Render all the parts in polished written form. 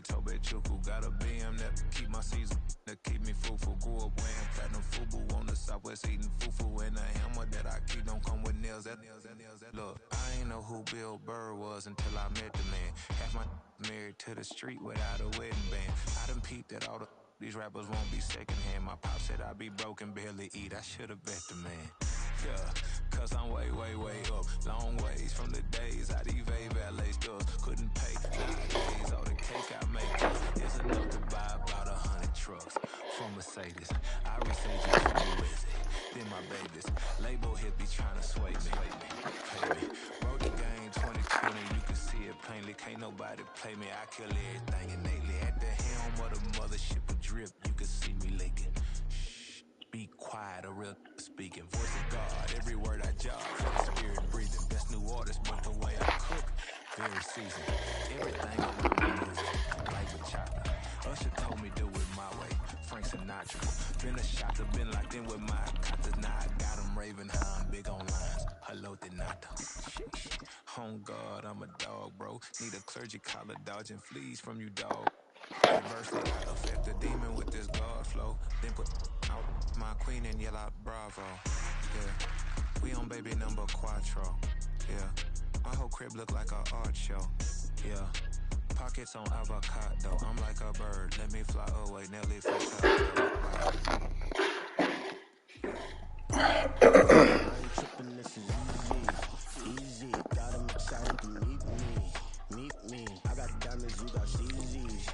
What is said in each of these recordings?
Tobe Chuku. Got a BM that keep my season, that keep me fruitful. Grew up wearing platinum FUBU on the Southwest eating fufu. And a hammer that I keep don't come with nails. Look, I ain't know who Bill Burr was until I met the man. Half my married to the street without a wedding band. I done peeped that all these rappers won't be secondhand. My pop said I'd be broken, barely eat. I should've bet the man. Yeah, cause I'm way, way, way up. Long ways from the days I'd evade valet stores. Couldn't pay nowadays. All the cake I make is enough to buy about 100 trucks from Mercedes. I resage it from the Wizzy. Then my babies. Label hit be trying to sway me. Pay me. Wrote the game 2020. You can see it plainly. Can't nobody play me. I kill everything innately. At the helm of the mothership of drip. You can see me leaking. Be quiet, a real speaking. Voice of God, every word I jog. Spirit breathing, best new artist, but the way I cook, very seasoned. Everything around me music, like bachata. Usher told me do it my way, Frank Sinatra. Been a shot to been locked in with my katas. Now I got them raving, I'm big on lines. Hello, Denata. On God, I'm a dog, bro. Need a clergy collar, dodging fleas from you, dog. Adversely, I affect the demon with this God flow. Then put out my queen and yell out bravo. Yeah, we on baby number quattro. Yeah, my whole crib look like a art show. Yeah, pockets on avocado. I'm like a bird. Let me fly away. Nelly Furtado. I ain't tripping, this is easy. Got them excited to meet me. I got diamonds, you got CZs.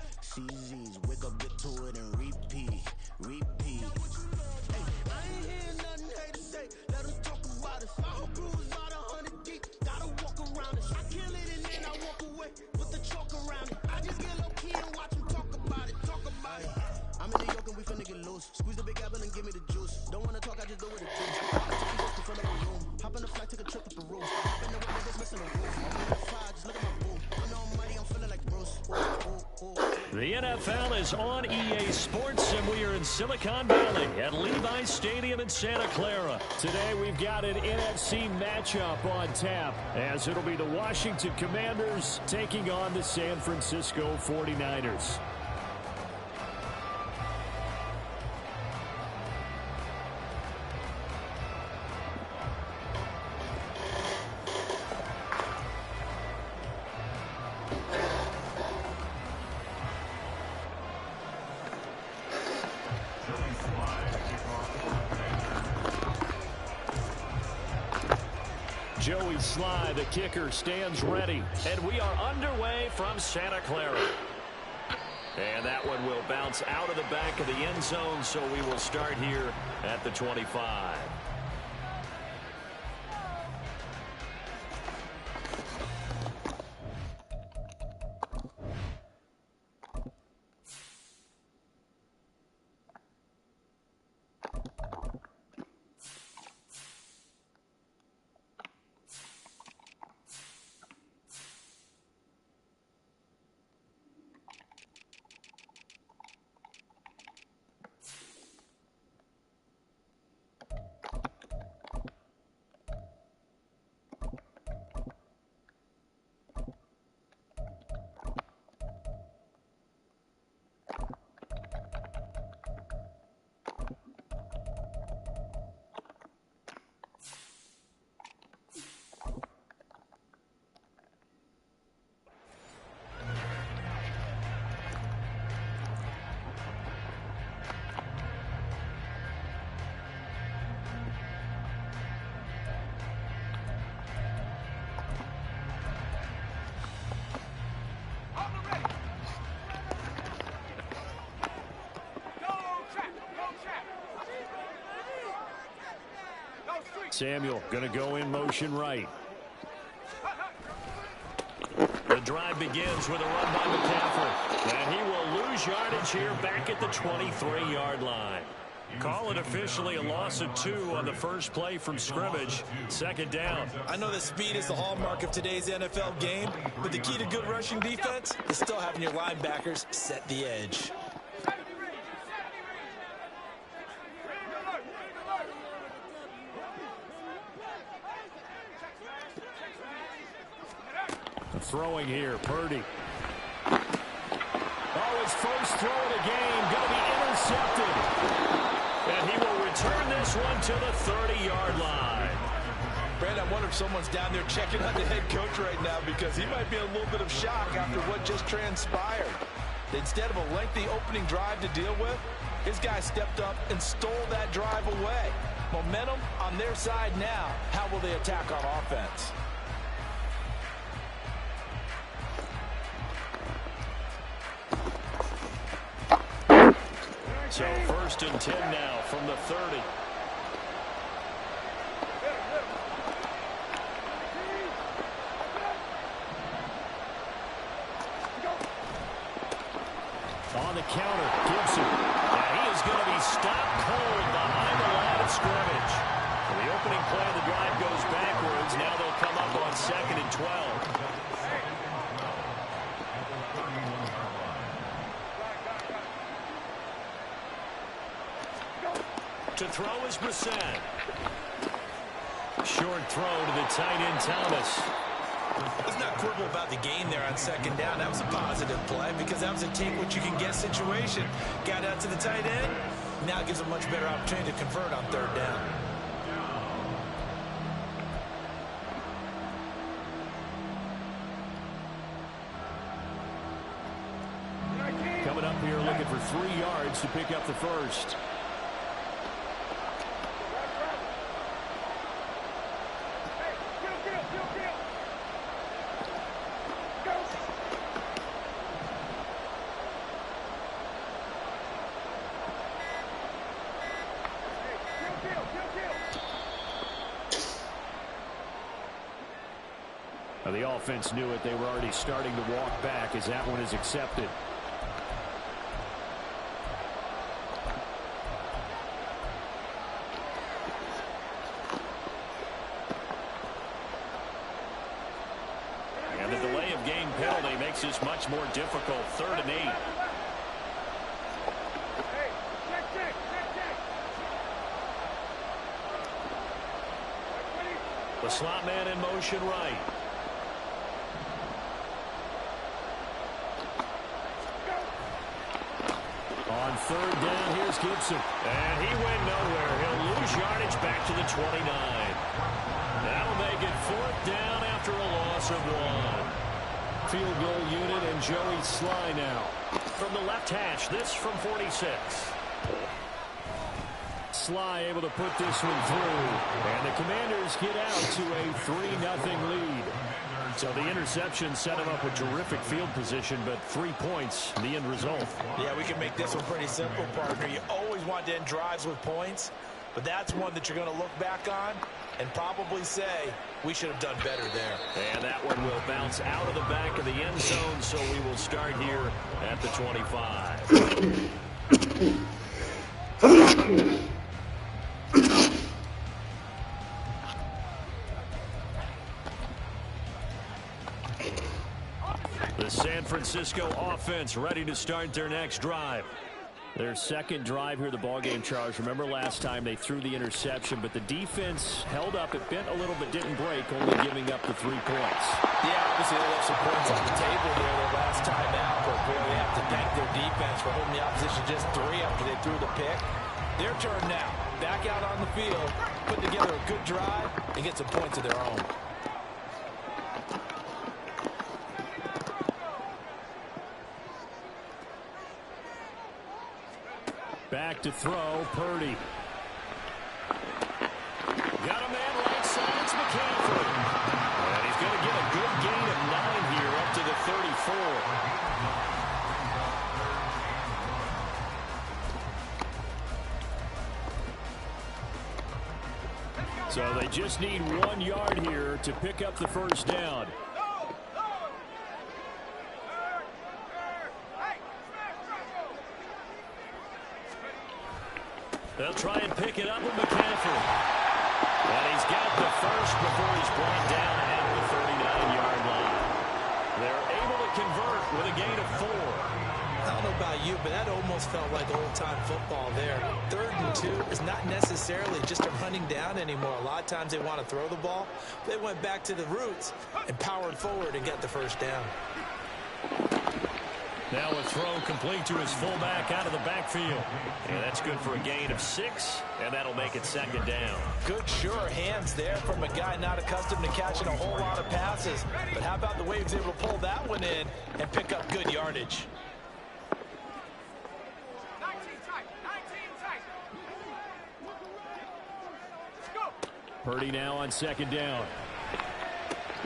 Wake up, get to it and repeat. Hey, I ain't hear nothing haters say. Let them talk about us. My whole crew is about 100 deep. Gotta walk around us. I kill it and then I walk away with the chalk around it. I just get low key and watch them talk about it. I'm in New York and we finna get loose. Squeeze the big apple and give me the juice. Don't wanna talk, I just do it a juice. To fill up a room. Hop in the flight, take a trip to Peru. Hop in the way, niggas missing a roof. I'm on fire, just look at my boo. I'm almighty, I'm feeling like Bruce. The NFL is on EA Sports, and we are in Silicon Valley at Levi Stadium in Santa Clara. Today, we've got an NFC matchup on tap, as it'll be the Washington Commanders taking on the San Francisco 49ers. Joey Sly, the kicker, stands ready. And we are underway from Santa Clara. And that one will bounce out of the back of the end zone, so we will start here at the 25. Samuel going to go in motion right. The drive begins with a run by McCaffrey. And he will lose yardage here back at the 23-yard line. Call it officially a loss of 2 on the first play from scrimmage. Second down. I know that speed is the hallmark of today's NFL game, but the key to good rushing defense is still having your linebackers set the edge. Throwing here, Purdy. his first throw of the game, going to be intercepted. And he will return this one to the 30-yard line. Brandon, I wonder if someone's down there checking on the head coach right now because he might be in a little bit of shock after what just transpired. Instead of a lengthy opening drive to deal with, his guy stepped up and stole that drive away. Momentum on their side now. How will they attack on offense? So 1st and 10 now from the 30. On the counter, Gibson. And he is going to be stopped cold behind the line of scrimmage. Well, the opening play of the drive goes backwards. Now they'll come up on 2nd and 12. To throw is Brissett. Short throw to the tight end, Thomas. Let's not quibble about the gain there on 2nd down. That was a positive play because that was a take-what-you-can-get situation. Got out to the tight end. Now gives a much better opportunity to convert on 3rd down. Coming up here looking for 3 yards to pick up the first. Now the offense knew it. They were already starting to walk back as that one is accepted. And the delay of game penalty makes this much more difficult. 3rd and 8. The slot man in motion right. On 3rd down, here's Gibson. And he went nowhere. He'll lose yardage back to the 29. That'll make it 4th down after a loss of 1. Field goal unit and Joey Sly now. From the left hash, this from 46. Sly able to put this one through. And the Commanders get out to a 3-0 lead. So the interception set him up with terrific field position, but 3 points, the end result. Yeah, we can make this one pretty simple, partner. You always want to end drives with points, but that's one that you're going to look back on and probably say, we should have done better there. And that one will bounce out of the back of the end zone, so we will start here at the 25. The San Francisco offense ready to start their next drive. Their 2nd drive here, the ballgame, Charles. Remember last time they threw the interception, but the defense held up. It bent a little but didn't break, only giving up the 3 points. Yeah, obviously they left some points on the table there their last time out, but boy, they have to thank their defense for holding the opposition just 3 after they threw the pick. Their turn now. Back out on the field, put together a good drive, and get some points of their own. Back to throw, Purdy. Got a man right side, it's McCaffrey. And he's going to get a good gain of 9 here up to the 34. So they just need 1 yard here to pick up the first down. They'll try and pick it up with McCaffrey. And he's got the first before he's brought down at the 39-yard line. They're able to convert with a gain of 4. I don't know about you, but that almost felt like old-time football there. 3rd and 2 is not necessarily just a running down anymore. A lot of times they want to throw the ball. They went back to the roots and powered forward and got the first down. Now a throw complete to his fullback out of the backfield. And that's good for a gain of 6, and that'll make it 2nd down. Good, sure hands there from a guy not accustomed to catching a whole lot of passes. But how about the way he was able to pull that one in and pick up good yardage? Purdy now on 2nd down.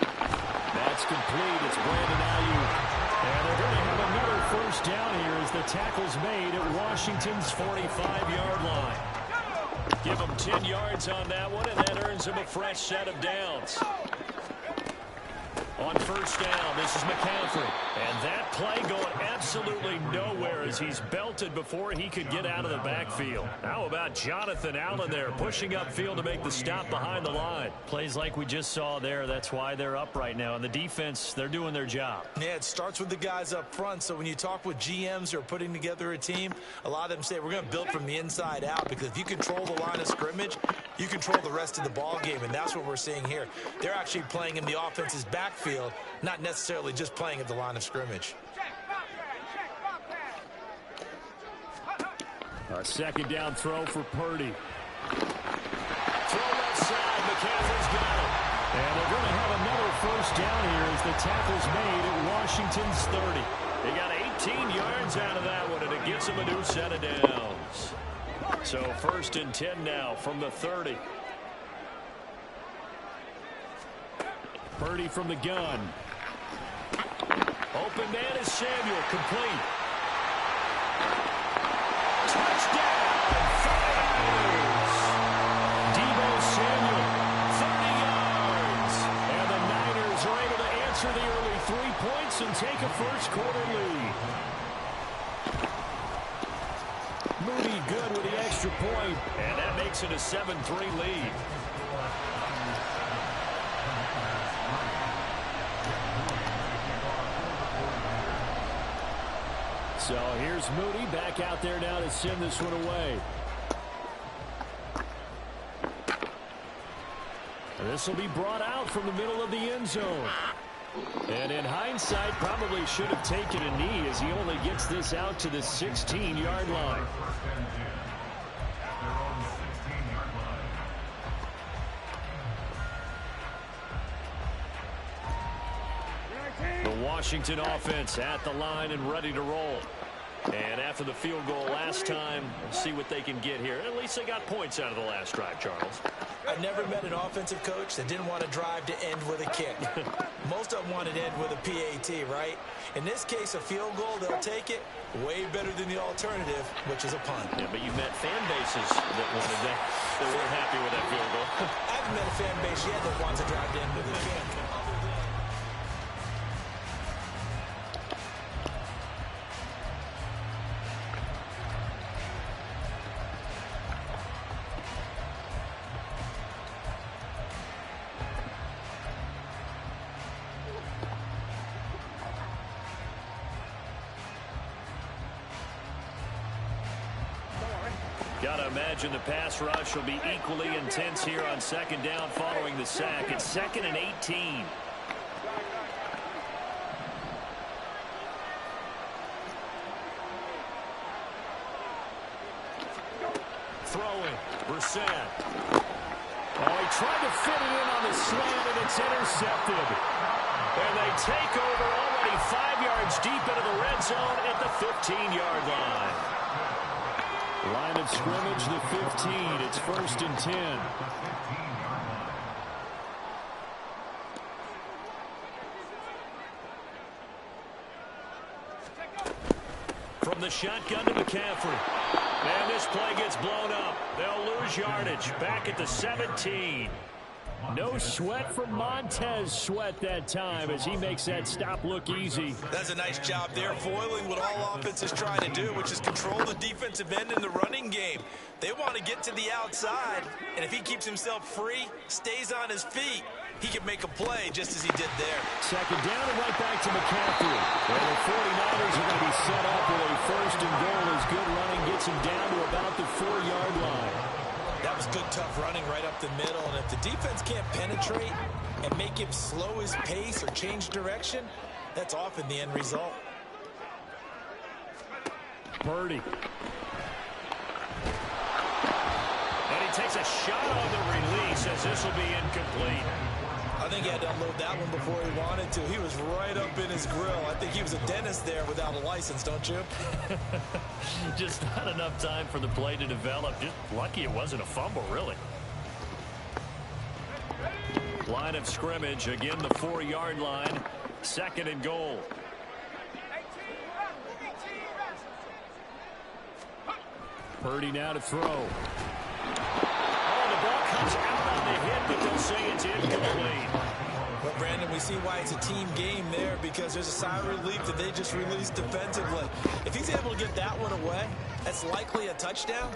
That's complete. It's Brandon Ayuk. And they're going to have another 1st down here as the tackle's made at Washington's 45-yard line. Give him 10 yards on that one, and that earns him a fresh set of downs. On 1st down, this is McCaffrey. And that play going absolutely nowhere as he's belted before he could get out of the backfield. How about Jonathan Allen there pushing upfield to make the stop behind the line? Plays like we just saw there. That's why they're up right now. And the defense, they're doing their job. Yeah, it starts with the guys up front. So when you talk with GMs who are putting together a team, a lot of them say we're going to build from the inside out, because if you control the line of scrimmage, you control the rest of the ball game, and that's what we're seeing here. They're actually playing in the offense's backfield, not necessarily just playing at the line of scrimmage. A 2nd down throw for Purdy. Throw left side. McCaffrey's got it. And they're going to have another 1st down here as the tackle's made at Washington's 30. They got 18 yards out of that one, and it gives them a new set of downs. So 1st and 10 now from the 30. Purdy from the gun. Open man is Samuel, complete. Touchdown, Falcons! Deebo Samuel, 30 yards. And the Niners are able to answer the early 3 points and take a 1st quarter lead. Moody good with the extra point, and that makes it a 7-3 lead. So here's Moody back out there now to send this one away. This will be brought out from the middle of the end zone. And in hindsight, probably should have taken a knee as he only gets this out to the 16-yard line. The Washington offense at the line and ready to roll. And after the field goal last time, we'll see what they can get here. At least they got points out of the last drive, Charles. I've never met an offensive coach that didn't want to drive to end with a kick. Most of them want to end with a PAT, right? In this case, a field goal, they'll take it. Way better than the alternative, which is a punt. Yeah, but you met fan bases that wanted that. They weren't happy with that field goal. I haven't met a fan base yet that wants to drive to end with a kick. Got to imagine the pass rush will be equally intense here on 2nd down following the sack. It's 2nd and 18. Throwing. Brissett. Oh, he tried to fit it in on the slant, and it's intercepted. And they take over already 5 yards deep into the red zone at the 15-yard line. Line of scrimmage, the 15. It's 1st and 10. From the shotgun to McCaffrey. And this play gets blown up. They'll lose yardage. Back at the 17. No sweat from Montez Sweat that time as he makes that stop look easy. That's a nice job there, foiling what all offenses trying to do, which is control the defensive end in the running game. They want to get to the outside, and if he keeps himself free, stays on his feet, he can make a play just as he did there. 2nd down and right back to McCaffrey. Well, the 49ers are going to be set up with a 1st and goal as good running gets him down to about the 4-yard line. That was good, tough running right up the middle, and if the defense can't penetrate and make him slow his pace or change direction, that's often the end result. Purdy. And he takes a shot on the release as this will be incomplete. I think he had to unload that one before he wanted to. He was right up in his grill. I think he was a dentist there without a license, don't you? Just not enough time for the play to develop. Just lucky it wasn't a fumble, really. Line of scrimmage, again the 4-yard line. 2nd and goal. Purdy now to throw. Oh, the ball comes out on the hit, but they'll say it's incomplete. Well, Brandon, we see why it's a team game there, because there's a sigh of relief that they just released defensively. If he's able to get that one away, that's likely a touchdown.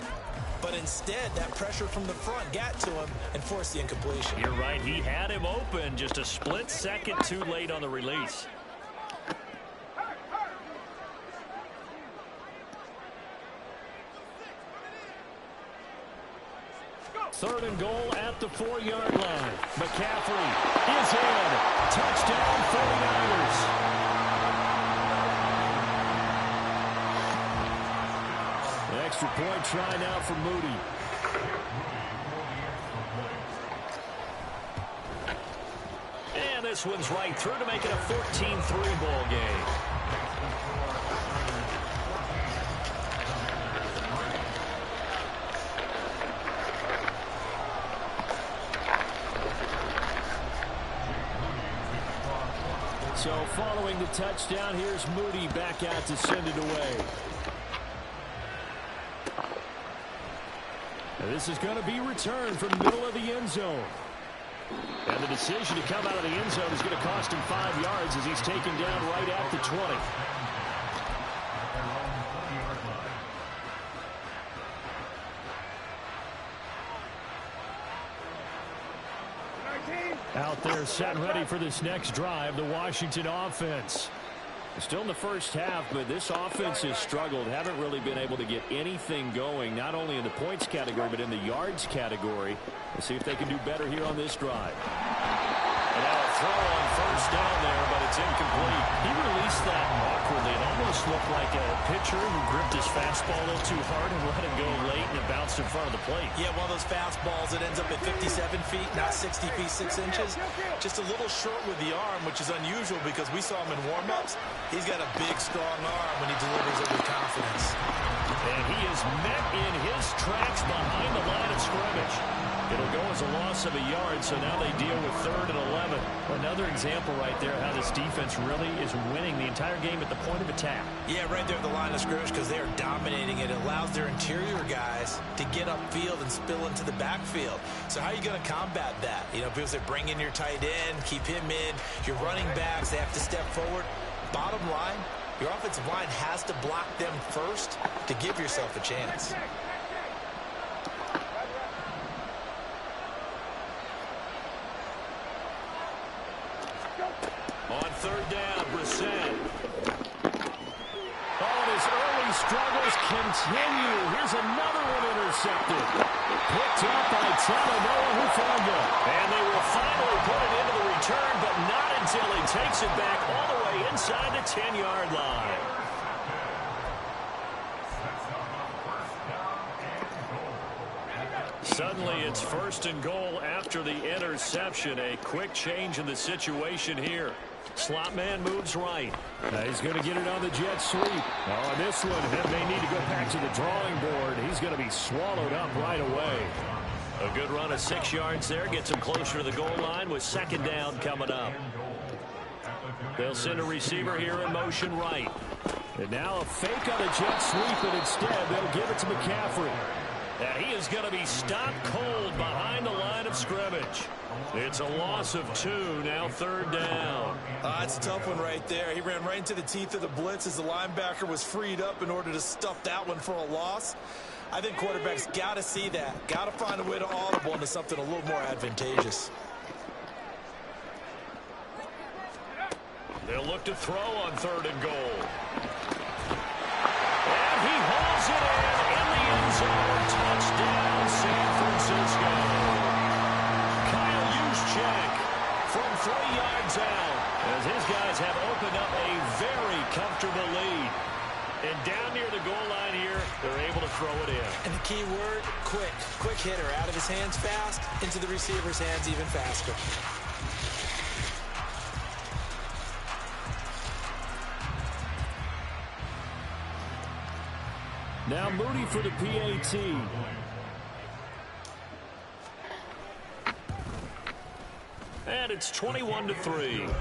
But instead, that pressure from the front got to him and forced the incompletion. You're right. He had him open, just a split second too late on the release. 3rd and goal at the 4-yard line. McCaffrey is in. Touchdown 49ers. An extra point try now for Moody. And this one's right through to make it a 14-3 ball game. So following the touchdown, here's Moody back out to send it away. And this is going to be returned from the middle of the end zone. And the decision to come out of the end zone is going to cost him 5 yards as he's taken down right at the 20. Out there set and ready for this next drive, the Washington offense. Still in the first half, but this offense has struggled. Haven't really been able to get anything going, not only in the points category, but in the yards category. Let's see if they can do better here on this drive. And now a throw on first down there, but it's incomplete. He released that awkwardly. It almost looked like a pitcher who gripped his fastball a little too hard and let it go late, and it bounced in front of the plate. Yeah, one of those fastballs that ends up at 57 feet, not 60 feet, 6 inches. Just a little short with the arm, which is unusual because we saw him in warm-ups. He's got a big, strong arm when he delivers it with confidence. And he is met in his tracks behind the line of scrimmage. It'll go as a loss of a yard, so now they deal with 3rd and 11. Another example right there how this defense really is winning the entire game at the point of attack. Yeah, right there at the line of scrimmage because they are dominating it. It allows their interior guys to get upfield and spill into the backfield. So how are you going to combat that? You know, because they bring in your tight end, keep him in. Your running backs, they have to step forward. Bottom line, your offensive line has to block them first to give yourself a chance. On 3rd down, Brissett. Oh, and his early struggles continue. Here's another one intercepted. Picked up by Talanoa Hufanga. And they will finally put it into the return, but not until he takes it back all the way inside the 10-yard line. Suddenly, it's 1st and goal after the interception. A quick change in the situation here. Slot man moves right. He's going to get it on the jet sweep. Oh, and this one, they may need to go back to the drawing board. He's going to be swallowed up right away. A good run of 6 yards there. Gets him closer to the goal line with 2nd down coming up. They'll send a receiver here in motion right. And now a fake on a jet sweep, and instead they'll give it to McCaffrey. And he is going to be stopped cold behind the line of scrimmage. It's a loss of 2, now 3rd down. It's a tough one right there. He ran right into the teeth of the blitz as the linebacker was freed up in order to stuff that one for a loss. I think quarterbacks got to see that. Got to find a way to audible into something a little more advantageous. They'll look to throw on 3rd and goal. And he hauls it in the end zone. Touchdown, San Francisco. Kyle Juszczyk from 3 yards out as his guys have opened up a very comfortable lead. And down near the goal line here, they're able to throw it in. And the key word, quick. Quick hitter. Out of his hands fast, into the receiver's hands even faster. Now Moody for the PAT. And it's 21-3.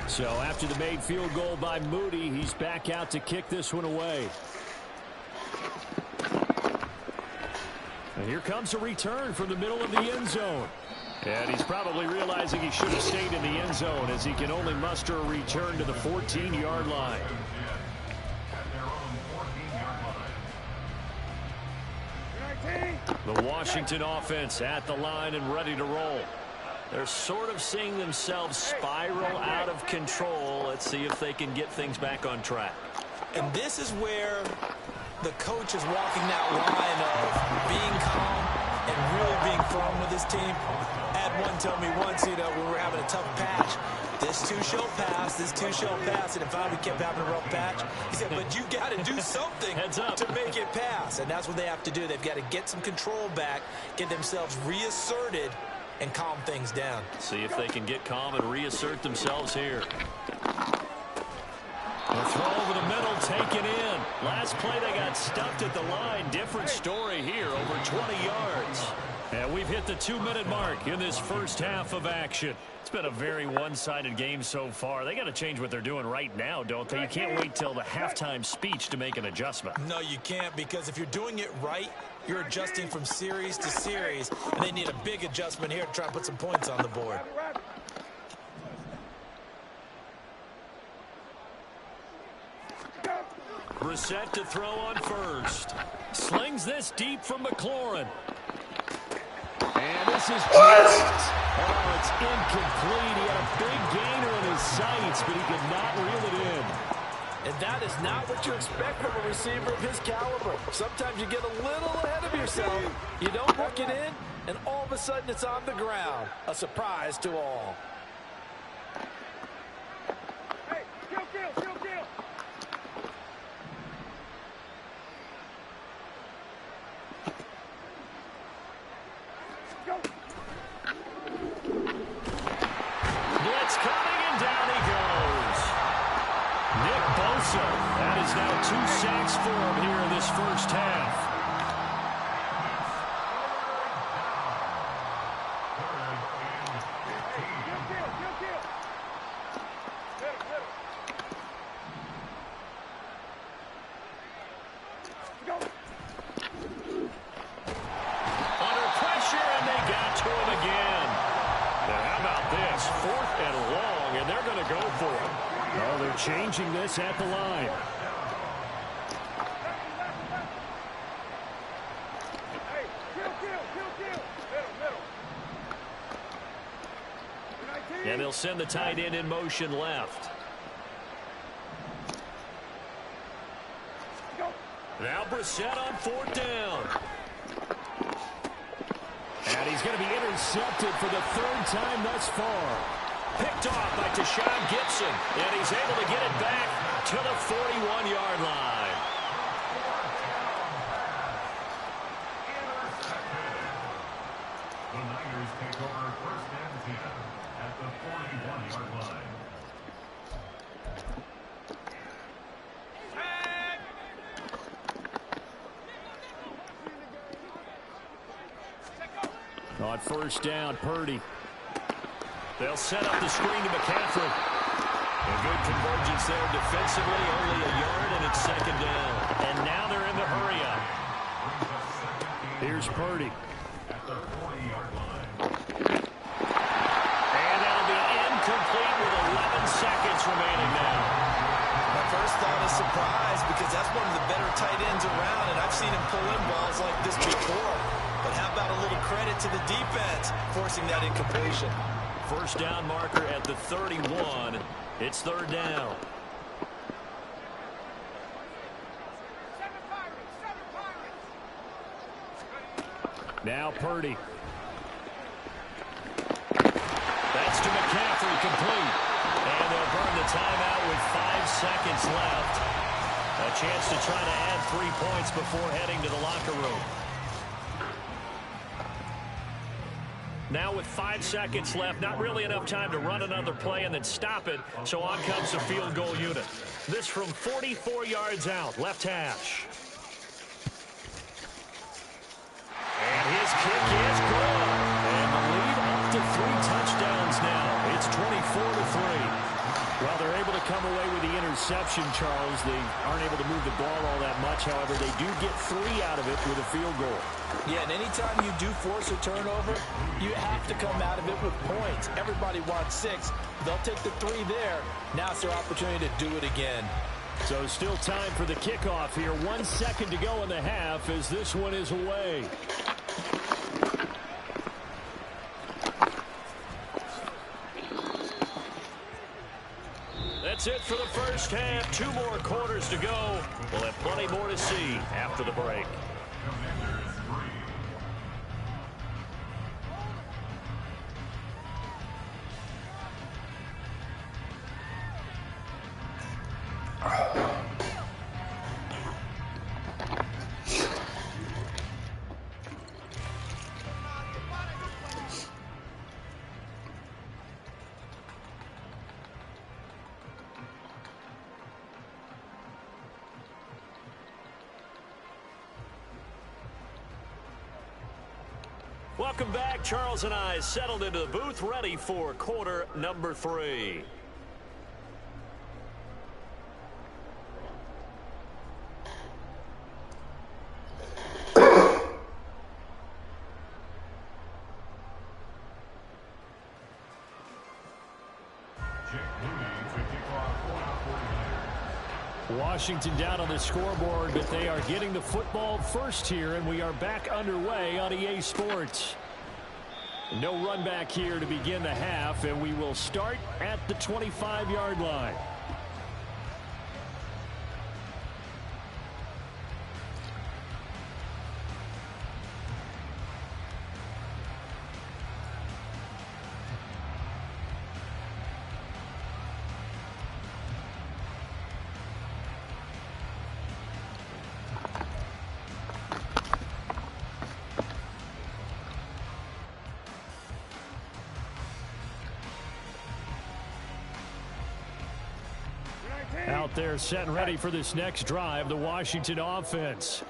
So after the made field goal by Moody, he's back out to kick this one away. And here comes a return from the middle of the end zone. And he's probably realizing he should have stayed in the end zone as he can only muster a return to the 14-yard line. The Washington offense at the line and ready to roll. They're sort of seeing themselves spiral out of control. Let's see if they can get things back on track. And this is where the coach is walking that line of being calm and really being firm with his team. I had one tell me once, when we were having a tough patch, this too shall pass, this too shall pass. And if we kept having a rough patch, he said, but you got to do something to make it pass. And that's what they have to do. They've got to get some control back, get themselves reasserted, and calm things down. See if they can get calm and reassert themselves here. The throw over the middle, taken in. Last play, they got stuffed at the line. Different story here, over 20 yards. And we've hit the 2-minute mark in this first half of action. It's been a very one-sided game so far. They got to change what they're doing right now, don't they? You can't wait till the halftime speech to make an adjustment. No, you can't, because if you're doing it right, you're adjusting from series to series, and they need a big adjustment here to try and put some points on the board. Brissett to throw on first. Slings this deep from McLaurin. And this is oh, it's incomplete. He had a big gainer in his sights, but he could not reel it in. And that is not what you expect from a receiver of his caliber. Sometimes you get a little ahead of yourself. You don't look it in, and all of a sudden it's on the ground. A surprise to all. Hey, kill. Blitz coming, and down he goes. Nick Bosa. That is now 2 sacks for him here in this first half. Under pressure, and they got to him again. Now, how about this? 4th and long, and they're going to go for it. Oh, they're changing this at the line. Hey, kill. Middle. And they'll send the tight end in motion left. Now Brissett on 4th down. And he's going to be intercepted for the 3rd time thus far. Picked off by Tashawn Gibson. And he's able to get it back to the 41-yard line. The Niners take over 1st and 10 at the 41-yard line. On 1st down, Purdy. They'll set up the screen to McCaffrey. A good convergence there defensively, only a yard, and it's 2nd down. And now they're in the hurry-up. Here's Purdy. At the 40-yard line. And that'll be incomplete with 11 seconds remaining now. My first thought is surprise, because that's one of the better tight ends around, and I've seen him pull in balls like this before. But how about a little credit to the defense forcing that incompletion? 1st down marker at the 31. It's 3rd down. Now Purdy. That's to McCaffrey, complete. And they'll burn the timeout with 5 seconds left. A chance to try to add 3 points before heading to the locker room. Now with 5 seconds left, not really enough time to run another play and then stop it, so on comes the field goal unit. This from 44 yards out, left hash. And his kick is good. And the lead up to 3 touchdowns now. It's 24-3. Well, they're able to come away with the interception, Charles. They aren't able to move the ball all that much. However, they do get 3 out of it with a field goal. Yeah, and anytime you do force a turnover, you have to come out of it with points. Everybody wants 6. They'll take the 3 there. Now it's their opportunity to do it again. So still time for the kickoff here. 1 second to go in the half as this one is away. That's it for the first half. 2 more quarters to go. We'll have plenty more to see after the break. Welcome back. Charles and I settled into the booth, ready for quarter number 3. Washington down on the scoreboard, but they are getting the football first here, and we are back underway on EA Sports. No run back here to begin the half, and we will start at the 25-yard line. Out there set and ready for this next drive, the Washington offense.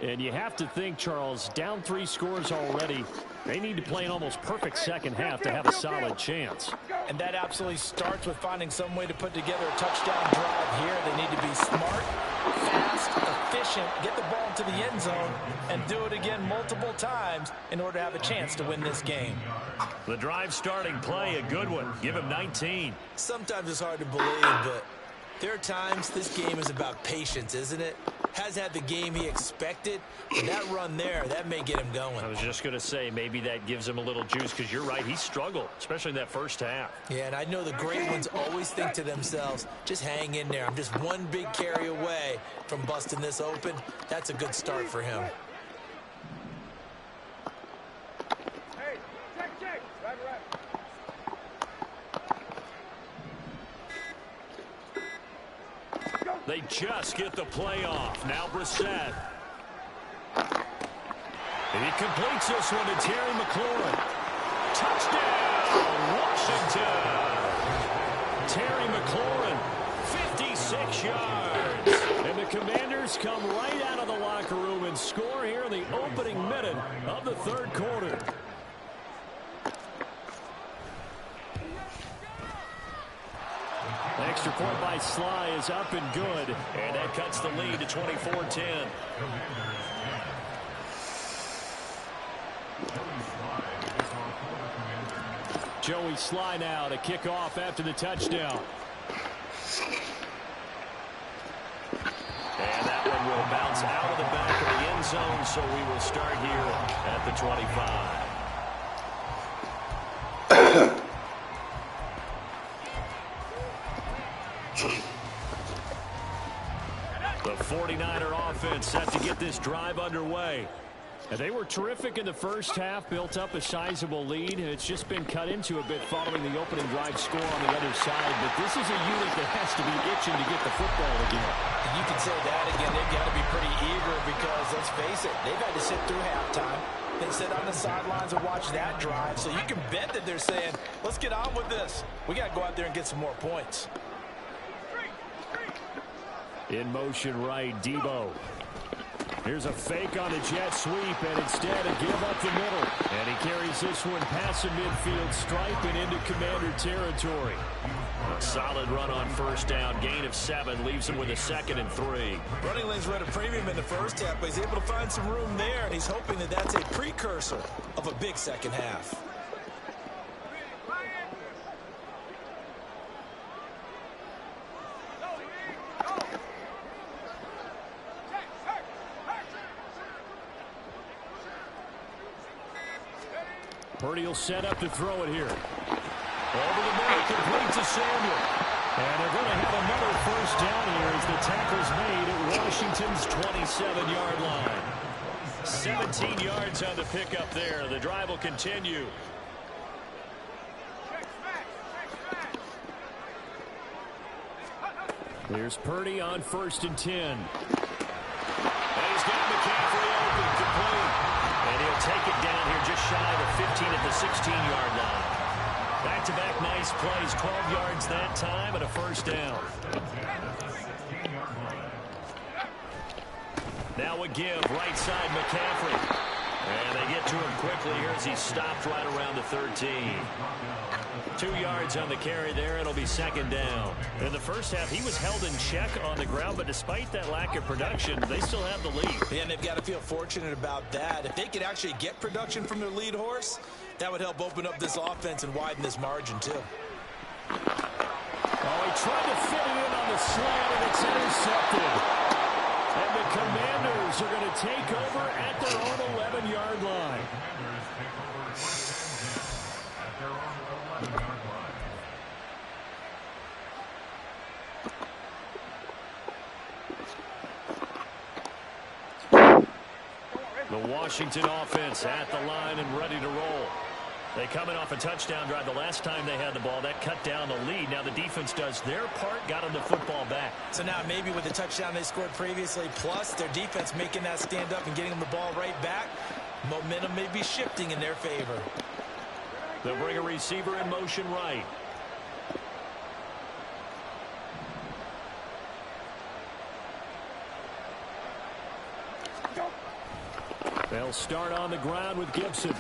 And you have to think, Charles, down 3 scores already. They need to play an almost perfect second half to have a solid chance. And that absolutely starts with finding some way to put together a touchdown drive here. They need to be smart, fast, efficient, get the ball into the end zone, and do it again multiple times in order to have a chance to win this game. The drive starting play, a good one. Give him 19. Sometimes it's hard to believe, but there are times this game is about patience, isn't it? Has had the game he expected, and that run there, that may get him going. I was just going to say, maybe that gives him a little juice, because you're right, he struggled, especially in that first half. Yeah, and I know the great ones always think to themselves, just hang in there. I'm just one big carry away from busting this open. That's a good start for him. Hey, check. Right. They just get the play off. Now Brissett. And he completes this one to Terry McLaurin. Touchdown, Washington. Terry McLaurin, 56 yards. And the Commanders come right out of the locker room and score here in the opening minute of the third quarter. Extra point by Sly is up and good. And that cuts the lead to 24-10. Joey Sly now to kick off after the touchdown. And that one will bounce out of the back of the end zone, so we will start here at the 25. The 49er offense set to get this drive underway. And they were terrific in the first half, built up a sizable lead. It's just been cut into a bit following the opening drive score on the other side. But this is a unit that has to be itching to get the football again. You can say that again. They've got to be pretty eager because, let's face it, they've had to sit through halftime. They sit on the sidelines and watch that drive. So you can bet that they're saying, let's get on with this. We got to go out there and get some more points. In motion right, Debo. Here's a fake on the jet sweep, and instead a give up the middle. And he carries this one past the midfield stripe and into Commander territory. A solid run on first down. Gain of 7 leaves him with a 2nd and 3. Running lanes were at a premium in the first half, but he's able to find some room there, and he's hoping that that's a precursor of a big second half. Purdy will set up to throw it here. Over the middle, complete to Samuel. And they're going to have another first down here as the tackle's made at Washington's 27-yard line. 17 yards on the pickup there. The drive will continue. Here's Purdy on 1st and 10. And he's got McCaffrey open, complete. And he'll take it down here just shy of the 15 at the 16-yard line. Back-to-back nice plays, 12 yards that time and a first down. Now a give, right side McCaffrey. And they get to him quickly here as he stopped right around the 13. 2 yards on the carry there. It'll be 2nd down. In the first half, he was held in check on the ground, but despite that lack of production, they still have the lead. And they've got to feel fortunate about that. If they could actually get production from their lead horse, that would help open up this offense and widen this margin, too. Oh, he tried to fit it in on the slant, and it's intercepted. And the Commanders are going to take over at their own 11-yard line. The Washington offense at the line and ready to roll. They coming off a touchdown drive. The last time they had the ball, that cut down the lead. Now the defense does their part, got them the football back. So now maybe with the touchdown they scored previously, plus their defense making that stand up and getting them the ball right back, momentum may be shifting in their favor. They'll bring a receiver in motion right. They'll start on the ground with Gibson.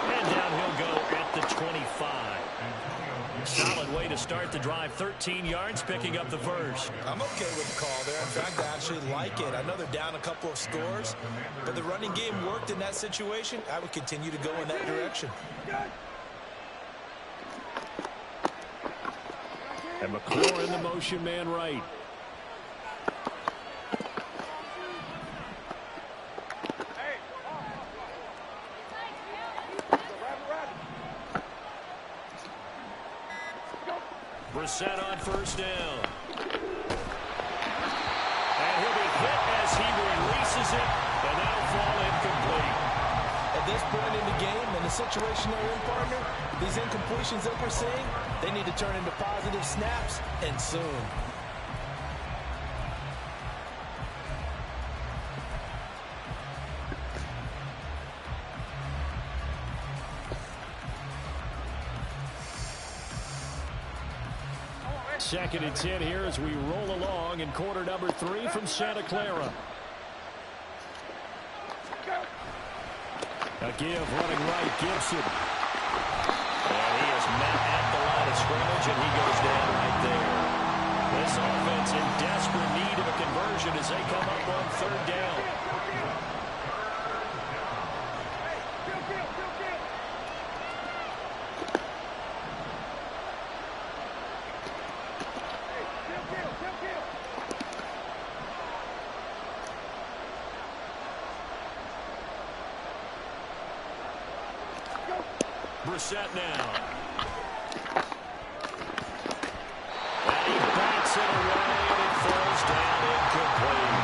And down he'll go at the 25. Solid way to start the drive. 13 yards, picking up the first. I'm okay with the call there. In fact, I actually like it. I know they're down a couple of scores, but the running game worked in that situation. I would continue to go in that direction. And McClure in the motion man right. Brissett on first down. And he'll be hit as he releases it, and that'll fall incomplete. At this point in the game, and the situation they're in, partner, these incompletions that we're seeing, they need to turn into positive snaps, and soon. Second and 10 here as we roll along in quarter number 3 from Santa Clara. A give running right, Gibson. And he is met at the line of scrimmage, and he goes down right there. This offense in desperate need of a conversion as they come up on 3rd down. Brissett now. And he bats it away, and it falls down incomplete.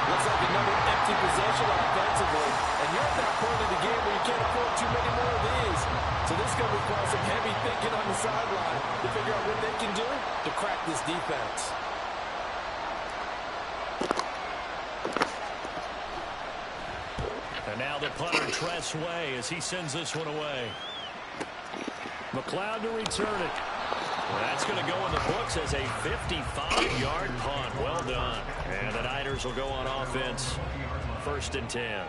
Looks like another empty possession crucial offensively, and you're at that point of the game where you can't afford too many more of these. So this is going to require some heavy thinking on the sideline to figure out what they can do to crack this defense. And now the punter, Tress Way, as he sends this one away. McLeod to return it. That's going to go in the books as a 55-yard punt. Well done. And the Niners will go on offense. 1st and 10.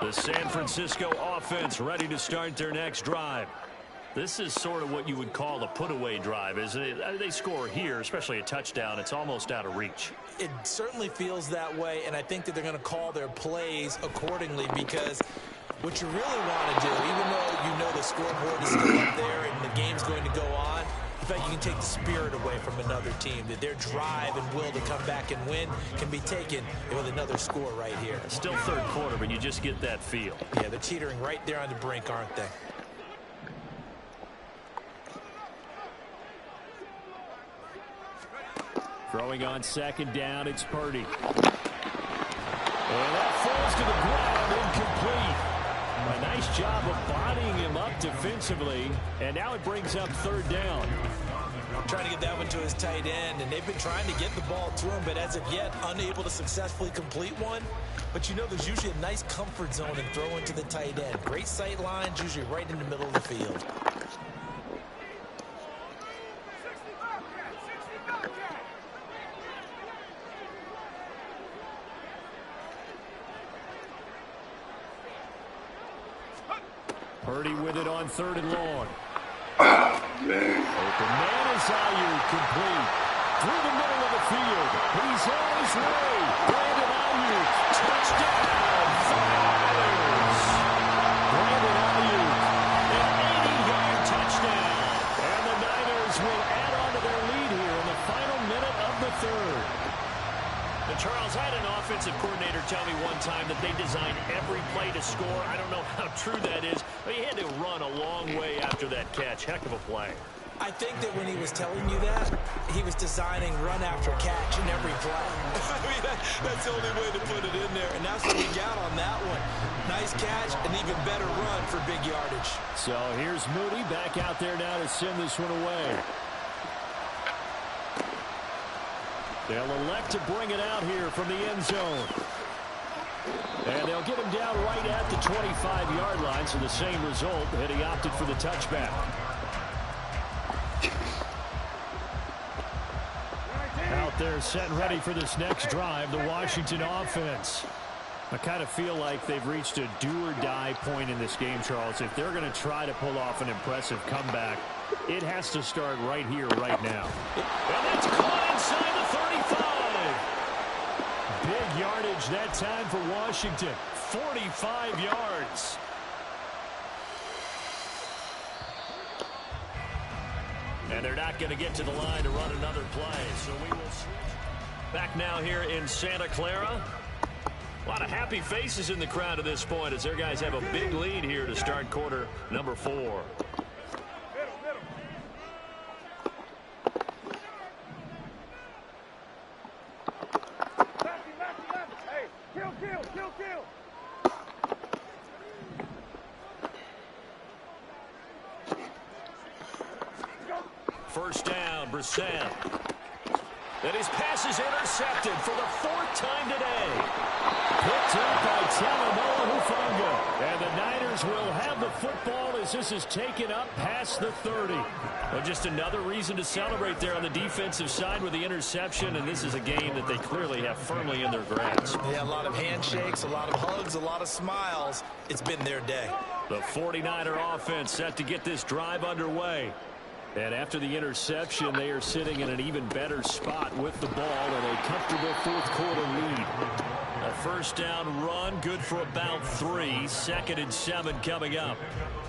The San Francisco offense ready to start their next drive. This is sort of what you would call a put-away drive, isn't it? They score here, especially a touchdown. It's almost out of reach. It certainly feels that way, and I think that they're going to call their plays accordingly, because what you really want to do, even though you know the scoreboard is still up there and the game's going to go on, in fact, you can take the spirit away from another team, that their drive and will to come back and win can be taken with another score right here. Still 3rd quarter, but you just get that feel. Yeah, they're teetering right there on the brink, aren't they? Throwing on 2nd down, it's Purdy. And that falls to the ground, incomplete. A nice job of bodying him up defensively, and now it brings up 3rd down. Trying to get that one to his tight end, and they've been trying to get the ball to him, but as of yet, unable to successfully complete one. But you know, there's usually a nice comfort zone in throwing to the tight end. Great sight lines, usually right in the middle of the field. Purdy with it on 3rd and long. Open man is Ayuk, complete. Through the middle of the field. He's on his way. Brandon Ayuk, touchdown, 49ers. Brandon Ayuk, an 80-yard touchdown. And the Niners will add on to their lead here in the final minute of the 3rd. And Charles, I had an offensive coordinator tell me one time that they design every play to score. I don't know how true that is, but he had to run a long way after that catch. Heck of a play. I think that when he was telling you that, he was designing run after catch in every play. I mean, that's the only way to put it in there, and that's what we got on that one. Nice catch, an even better run for big yardage. So here's Moody back out there now to send this one away. They'll elect to bring it out here from the end zone. And they'll get him down right at the 25-yard line, so the same result, and he opted for the touchback. Out there set and ready for this next drive, the Washington offense. I kind of feel like they've reached a do-or-die point in this game, Charles. If they're going to try to pull off an impressive comeback, it has to start right here, right now. And that's caught inside the 35. Big yardage that time for Washington. 45 yards. And they're not going to get to the line to run another play, so we will switch. Back now here in Santa Clara. A lot of happy faces in the crowd at this point as their guys have a big lead here to start quarter number 4. First down, Brissett. And his pass is intercepted for the 4th time today. Picked up by Talanoa Hufanga. And the Niners will have the football as this is taken up past the 30. Well, just another reason to celebrate there on the defensive side with the interception. And this is a game that they clearly have firmly in their grasp. Yeah, a lot of handshakes, a lot of hugs, a lot of smiles. It's been their day. The 49er offense set to get this drive underway. And after the interception, they are sitting in an even better spot with the ball and a comfortable 4th quarter lead. A first down run, good for about 3. 2nd and 7 coming up.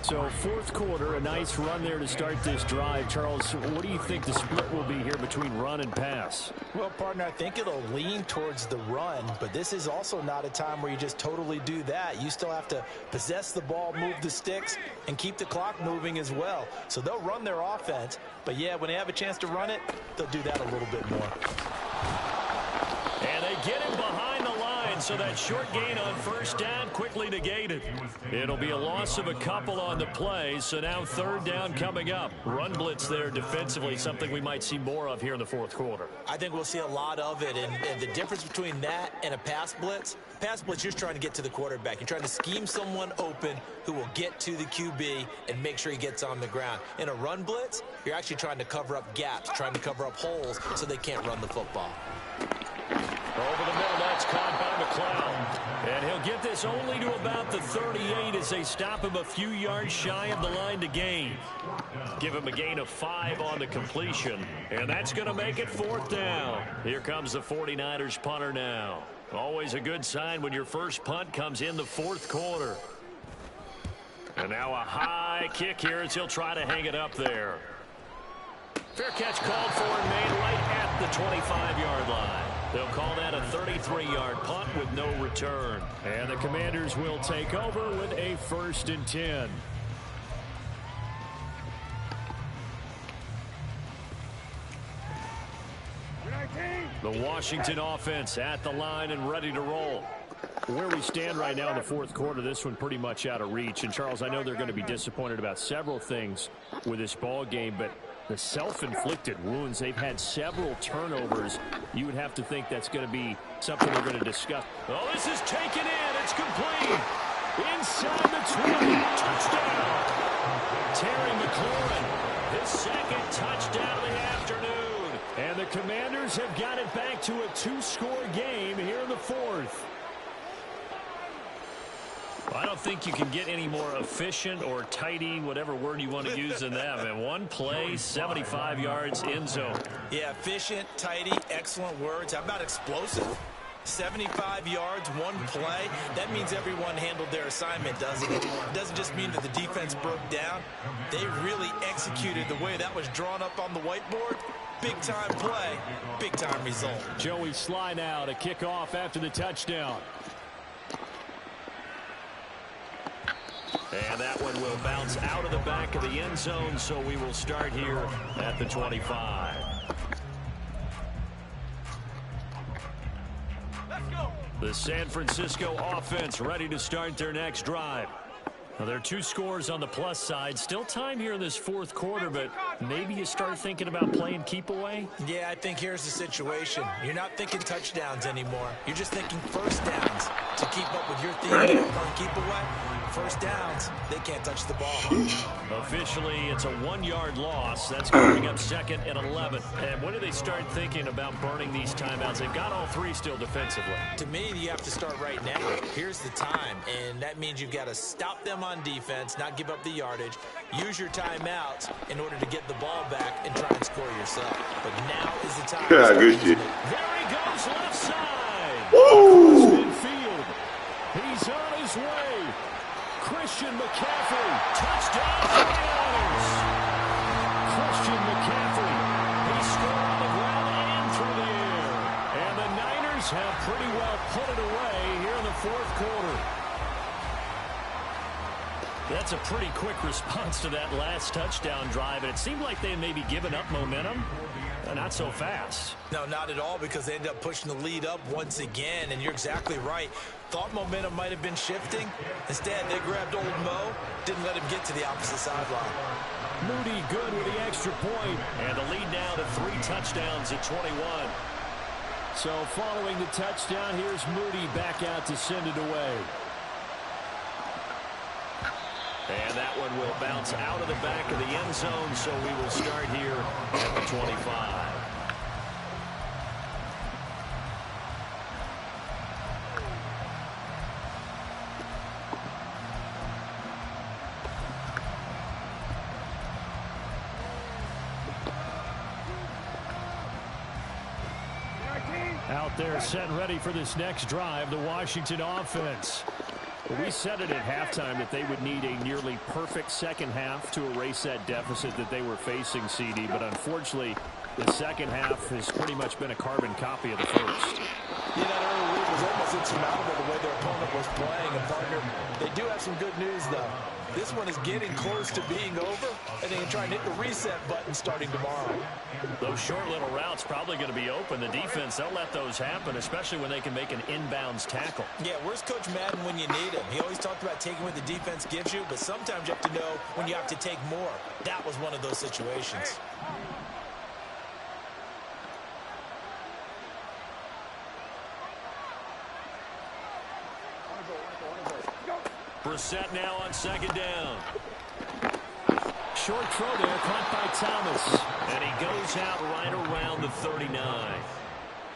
So 4th quarter, a nice run there to start this drive. Charles, what do you think the split will be here between run and pass? Well, partner, I think it'll lean towards the run, but this is also not a time where you just totally do that. You still have to possess the ball, move the sticks, and keep the clock moving as well. So they'll run their offense, but yeah, when they have a chance to run it, they'll do that a little bit more. And they get him behind the line, so that short gain on first down quickly negated. It'll be a loss of a couple on the play, so now third down coming up. Run blitz there defensively, something we might see more of here in the fourth quarter. I think we'll see a lot of it, and the difference between that and a pass blitz, you're just trying to get to the quarterback. You're trying to scheme someone open who will get to the QB and make sure he gets on the ground. In a run blitz, you're actually trying to cover up gaps, trying to cover up holes so they can't run the football. Over the middle, that's caught by McLeod. And he'll get this only to about the 38 as they stop him a few yards shy of the line to gain. Give him a gain of 5 on the completion. And that's going to make it fourth down. Here comes the 49ers punter now. Always a good sign when your first punt comes in the fourth quarter. And now a high kick here as he'll try to hang it up there. Fair catch called for and made right at the 25-yard line. They'll call that a 33-yard punt with no return. And the Commanders will take over with a 1st and 10. The Washington offense at the line and ready to roll. Where we stand right now in the fourth quarter, this one pretty much out of reach. And, Charles, I know they're going to be disappointed about several things with this ball game, but the self-inflicted wounds, they've had several turnovers. You would have to think that's going to be something we're going to discuss. Oh, this is taken in. It's complete. Inside the 20. Touchdown. Terry McLaurin, his second touchdown of the afternoon. And the Commanders have got it back to a 2-score game here in the fourth. I don't think you can get any more efficient or tidy, whatever word you want to use in that. And one play, 75 yards, end zone. Yeah, efficient, tidy, excellent words. How about explosive? 75 yards, one play. That means everyone handled their assignment, doesn't it? It doesn't just mean that the defense broke down. They really executed the way that was drawn up on the whiteboard. Big-time play, big-time result. Joey Sly now to kick off after the touchdown. And that one will bounce out of the back of the end zone, so we will start here at the 25. Let's go. The San Francisco offense ready to start their next drive. Well, there are 2 scores on the plus side. Still time here in this fourth quarter, but maybe you start thinking about playing keep away? Yeah, I think here's the situation. You're not thinking touchdowns anymore. You're just thinking first downs to keep up with your theme on keep away. First downs, they can't touch the ball. Officially, it's a 1-yard loss. That's going to bring up 2nd and 11. And when do they start thinking about burning these timeouts? They've got all 3 still defensively. To me, you have to start right now. Here's the time, and that means you've got to stop them on defense, not give up the yardage, use your timeouts in order to get the ball back and try and score yourself. But now is the time. Yeah, good shit. There he goes, left side. Woo! Midfield. He's on his way. Christian McCaffrey, touchdown for the Niners. Christian McCaffrey, he scored on the ground and through the air. And the Niners have pretty well put it away here in the fourth quarter. That's a pretty quick response to that last touchdown drive, and it seemed like they had maybe given up momentum. Not so fast. No, not at all, because they ended up pushing the lead up once again, and you're exactly right. Thought momentum might have been shifting. Instead, they grabbed old Mo, didn't let him get to the opposite sideline. Moody good with the extra point, and the lead now to 3 touchdowns at 21. So following the touchdown, here's Moody back out to send it away. And that one will bounce out of the back of the end zone, so we will start here at the 25. Out there set ready for this next drive, the Washington offense. We said it at halftime that they would need a nearly perfect second half to erase that deficit that they were facing, CD, but unfortunately the second half has pretty much been a carbon copy of the first. Yeah, that early lead was almost insurmountable the way their opponent was playing. And partner, they do have some good news, though. This one is getting close to being over, and they can try and hit the reset button starting tomorrow. Those short little routes probably going to be open. The defense, they'll let those happen, especially when they can make an inbounds tackle. Yeah, where's Coach Madden when you need him? He always talked about taking what the defense gives you, but sometimes you have to know when you have to take more. That was one of those situations. Brissett now on second down. Short throw there, caught by Thomas. And he goes out right around the 39.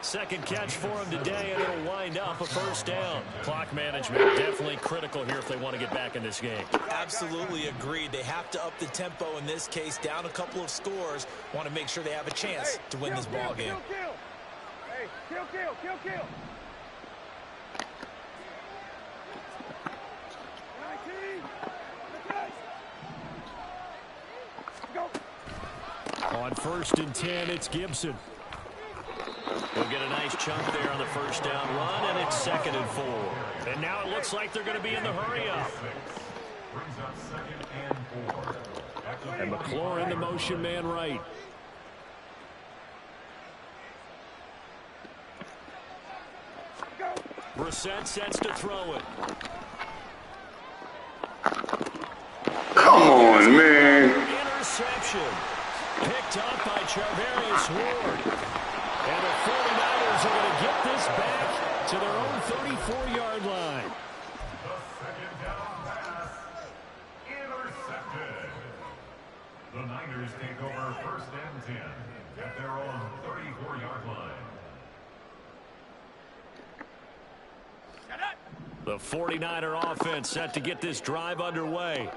Second catch for him today, and it'll wind up a first down. Clock management definitely critical here if they want to get back in this game. Absolutely agreed. They have to up the tempo in this case, down a couple of scores. Want to make sure they have a chance to win this ball game. Hey, kill. 19. Go. On 1st and 10, it's Gibson. They'll get a nice chunk there on the first down run, and it's 2nd and 4. And now it looks like they're going to be in the hurry-up. Brings up 2nd and 4. And McClure in the motion man right. Brissett sets to throw it. Come on, man. Interception. Picked up by Charvarius Ward. And the 49ers are going to get this back to their own 34-yard line. The 2nd down pass intercepted. The Niners take over 1st and 10 at their own 34-yard line. The 49er offense set to get this drive underway.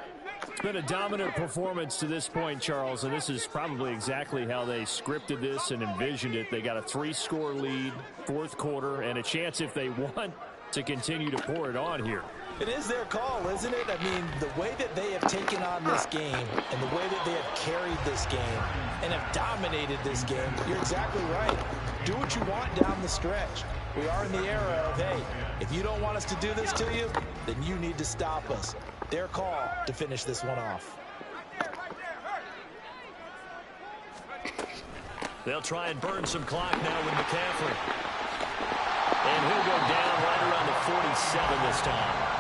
It's been a dominant performance to this point, Charles, and this is probably exactly how they scripted this and envisioned it. They got a 3-score lead, 4th quarter, and a chance, if they want, to continue to pour it on here. It is their call, isn't it? I mean, the way that they have taken on this game and the way that they have carried this game and have dominated this game, you're exactly right. Do what you want down the stretch. We are in the era of, hey, if you don't want us to do this to you, then you need to stop us. Their call to finish this one off. They'll try and burn some clock now with McCaffrey. And he'll go down right around the 47 this time.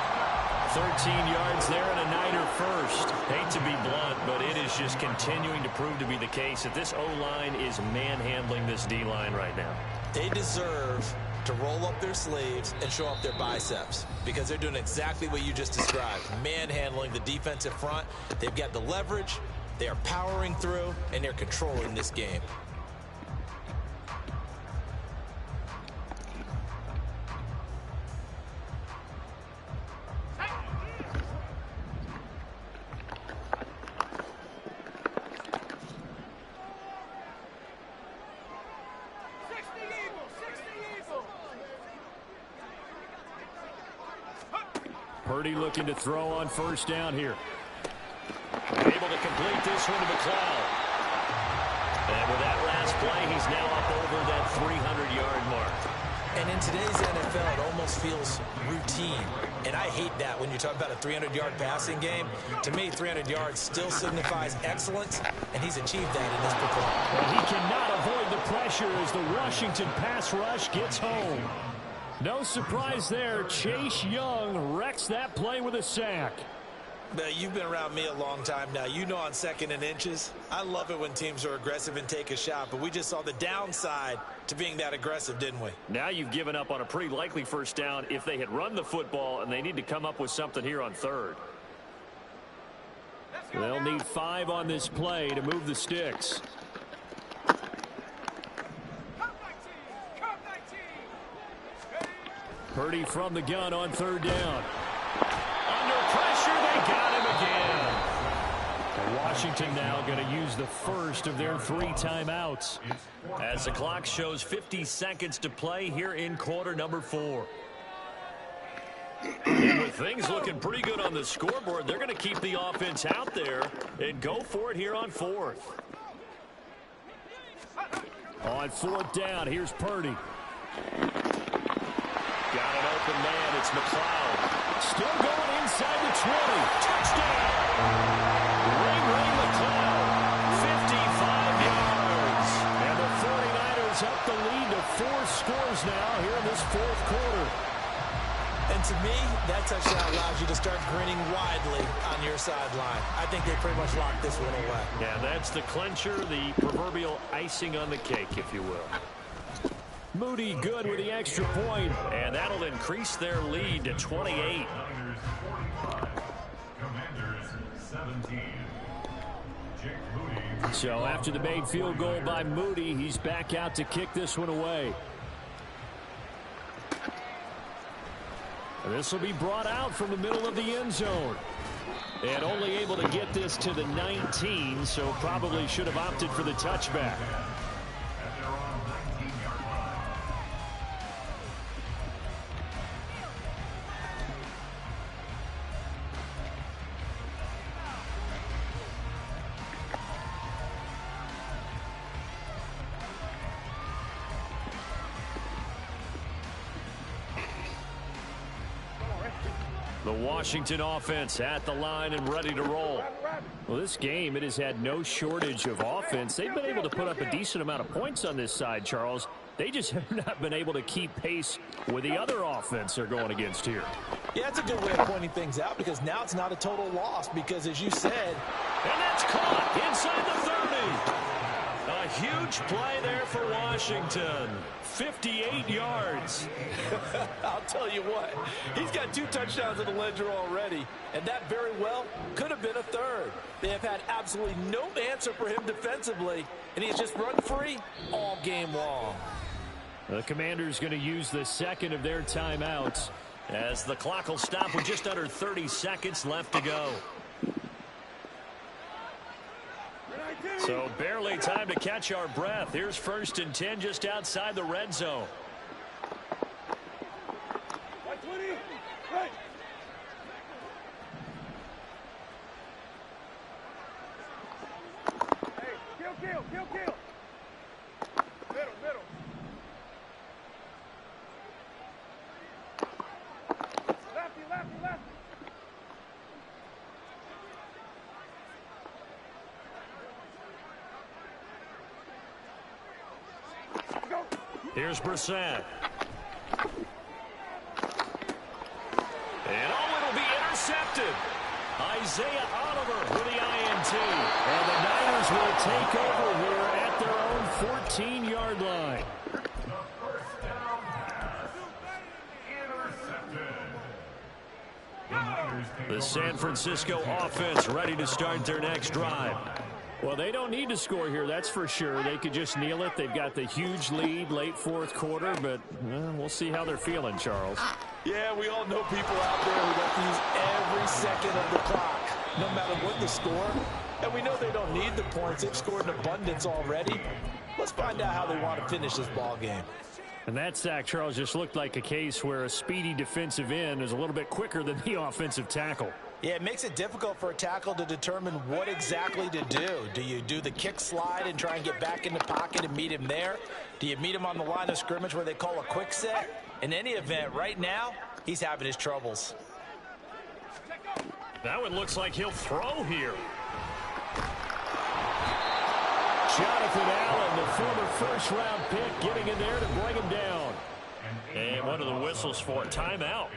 13 yards there and a Niner first. Hate to be blunt, but it is just continuing to prove to be the case that this O-line is manhandling this D-line right now. They deserve to roll up their sleeves and show up their biceps because they're doing exactly what you just described, manhandling the defensive front. They've got the leverage, they are powering through, and they're controlling this game. Purdy looking to throw on first down here. Able to complete this one to McLeod. And with that last play, he's now up over that 300-yard mark. And in today's NFL, it almost feels routine. And I hate that when you talk about a 300-yard passing game. To me, 300 yards still signifies excellence, and he's achieved that in this performance. Well, he cannot avoid the pressure as the Washington pass rush gets home. No surprise there. Chase Young wrecks that play with a sack. You've been around me a long time now. You know on 2nd and inches, I love it when teams are aggressive and take a shot, but we just saw the downside to being that aggressive, didn't we? Now you've given up on a pretty likely first down if they had run the football, and they need to come up with something here on 3rd. They'll need 5 on this play to move the sticks. Purdy from the gun on 3rd down. Under pressure, they got him again. And Washington now going to use the first of their 3 timeouts. As the clock shows 50 seconds to play here in quarter number 4. And with things looking pretty good on the scoreboard, they're going to keep the offense out there and go for it here on 4th. On 4th down, here's Purdy. Got an open man. It's McLeod. Still going inside the 20. Touchdown! Ray McCloud, 55 yards. And the 49ers up the lead to 4 scores now here in this fourth quarter. And to me, that touchdown allows you to start grinning widely on your sideline. I think they pretty much locked this one away. Yeah, that's the clincher, the proverbial icing on the cake, if you will. Moody good with the extra point, and that'll increase their lead to 28. Niners 45, Commanders 17. Jake Moody. So after the made field goal by Moody, he's back out to kick this one away. And this will be brought out from the middle of the end zone. And only able to get this to the 19, so probably should have opted for the touchback. At their own 19-yard line. The Washington offense at the line and ready to roll. Well, this game, it has had no shortage of offense. They've been able to put up a decent amount of points on this side, Charles. They just have not been able to keep pace with the other offense they're going against here. Yeah, that's a good way of pointing things out because now it's not a total loss because, as you said, and that's caught inside the 30. A huge play there for Washington. 58 yards. I'll tell you what, he's got 2 touchdowns in the ledger already, and that very well could have been a third. They have had absolutely no answer for him defensively, and he's just run free all game long. The Commanders going to use the second of their timeouts as the clock will stop with just under 30 seconds left to go. So barely time to catch our breath. Here's 1st and 10 just outside the red zone. Kill. Middle. Lefty. Here's Brissett. And it'll be intercepted. Isaiah Oliver with the INT. And the Niners will take over here at their own 14-yard line. The first down pass. Intercepted. The Niners take The over San Francisco offense ready to start their next drive. Well, they don't need to score here, that's for sure. They could just kneel it. They've got the huge lead late fourth quarter, but we'll see how they're feeling, Charles. Yeah, we all know people out there who like to use every second of the clock, no matter what the score. And we know they don't need the points. They've scored in abundance already. Let's find out how they want to finish this ball game. And that sack, Charles, just looked like a case where a speedy defensive end is a little bit quicker than the offensive tackle. Yeah, it makes it difficult for a tackle to determine what exactly to do. Do you do the kick slide and try and get back in the pocket and meet him there? Do you meet him on the line of scrimmage where they call a quick set? In any event, right now, he's having his troubles. That one looks like he'll throw here. Jonathan Allen, the former first-round pick, getting in there to bring him down. And one of the whistles for a timeout.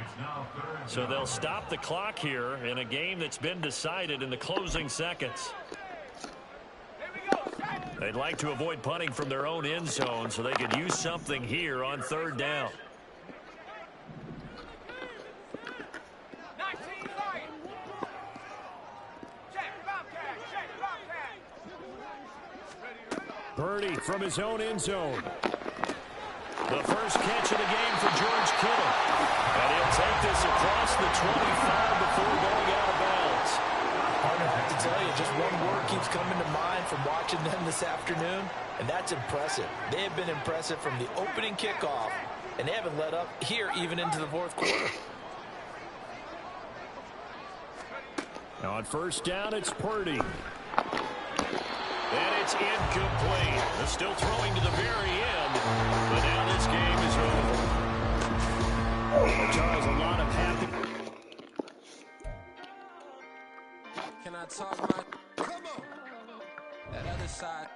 So they'll stop the clock here in a game that's been decided in the closing seconds. They'd like to avoid punting from their own end zone so they could use something here on 3rd down. Purdy from his own end zone. The first catch of the game for George Kittle. And he'll take this across the 25 before going out of bounds. Partner, I have to tell you, just one word keeps coming to mind from watching them this afternoon, and that's impressive. They have been impressive from the opening kickoff, and they haven't let up here even into the fourth quarter. Now on 1st down, it's Purdy. And it's incomplete. They're still throwing to the very end, but now this game is over. Charles, a lot of happy. I talk my, come on, that other side.